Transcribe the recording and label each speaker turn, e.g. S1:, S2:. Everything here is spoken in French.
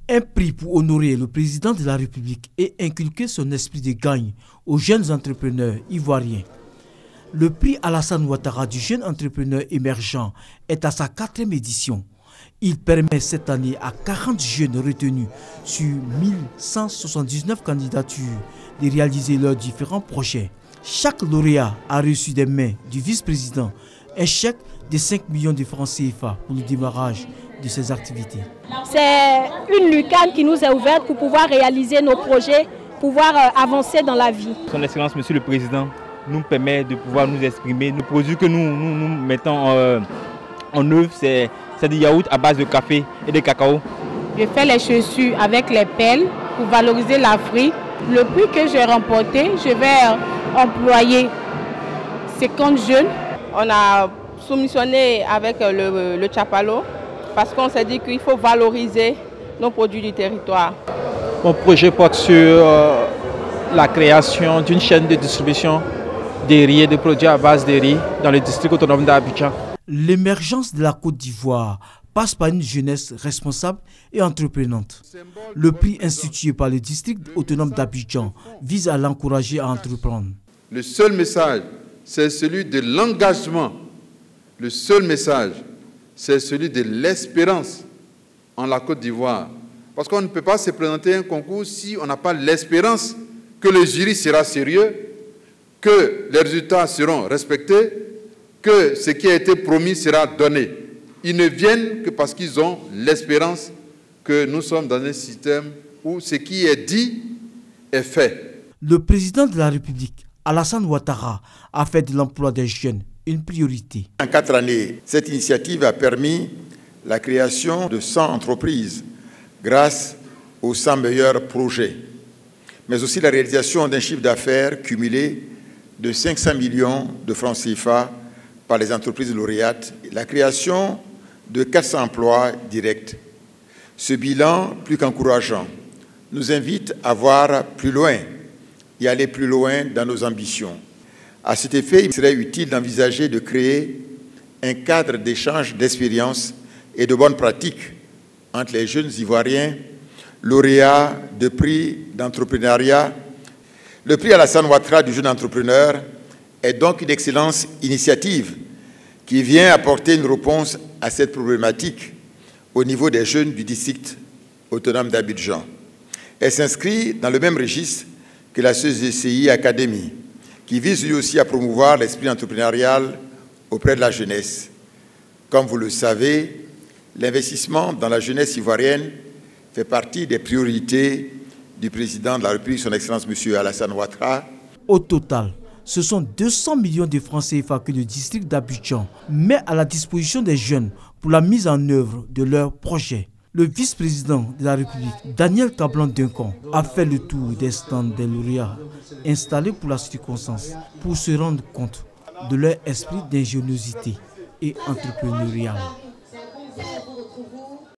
S1: Un prix pour honorer le président de la République et inculquer son esprit de gagne aux jeunes entrepreneurs ivoiriens. Le prix Alassane Ouattara du jeune entrepreneur émergent est à sa 4e édition. Il permet cette année à 40 jeunes retenus sur 1179 candidatures de réaliser leurs différents projets. Chaque lauréat a reçu des mains du vice-président un chèque de 5 millions de francs CFA pour le démarrage de ses activités.
S2: C'est une lucarne qui nous est ouverte pour pouvoir réaliser nos projets, pouvoir avancer dans la vie.
S3: Son Excellence, Monsieur le Président, nous permet de pouvoir nous exprimer. Nos produits que nous mettons en œuvre, c'est des yaourts à base de café et de cacao.
S4: Je fais les chaussures avec les pelles pour valoriser l'Afrique. Le prix que j'ai remporté, je vais employer 50 jeunes.
S5: On a soumissionné avec le Chapalo parce qu'on s'est dit qu'il faut valoriser nos produits du territoire.
S6: Mon projet porte sur la création d'une chaîne de distribution des riz et des produits à base de riz dans le district autonome d'Abidjan.
S1: L'émergence de la Côte d'Ivoire passe par une jeunesse responsable et entreprenante. Le prix institué par le district autonome d'Abidjan vise à l'encourager à entreprendre.
S7: Le seul message, c'est celui de l'engagement. Le seul message, c'est celui de l'espérance en la Côte d'Ivoire. Parce qu'on ne peut pas se présenter à un concours si on n'a pas l'espérance que le jury sera sérieux, que les résultats seront respectés, que ce qui a été promis sera donné. Ils ne viennent que parce qu'ils ont l'espérance que nous sommes dans un système où ce qui est dit est fait.
S1: Le président de la République, Alassane Ouattara, a fait de l'emploi des jeunes une priorité.
S8: En 4 années, cette initiative a permis la création de 100 entreprises grâce aux 100 meilleurs projets, mais aussi la réalisation d'un chiffre d'affaires cumulé de 500 millions de francs CFA par les entreprises lauréates, la création de 400 emplois directs. Ce bilan, plus qu'encourageant, nous invite à voir plus loin et aller plus loin dans nos ambitions. À cet effet, il serait utile d'envisager de créer un cadre d'échange d'expériences et de bonnes pratiques entre les jeunes Ivoiriens, lauréats de prix d'entrepreneuriat. Le prix Alassane Ouattara du jeune entrepreneur est donc une excellente initiative qui vient apporter une réponse à cette problématique au niveau des jeunes du district autonome d'Abidjan. Elle s'inscrit dans le même registre que la CECI Academy, qui vise lui aussi à promouvoir l'esprit entrepreneurial auprès de la jeunesse. Comme vous le savez, l'investissement dans la jeunesse ivoirienne fait partie des priorités du président de la République, son Excellence M. Alassane Ouattara.
S1: Au total, ce sont 200 millions de francs CFA que le district d'Abidjan met à la disposition des jeunes pour la mise en œuvre de leurs projets. Le vice-président de la République, Daniel Kablan-Duncan, a fait le tour des stands des lauréats installés pour la circonstance pour se rendre compte de leur esprit d'ingéniosité et entrepreneurial.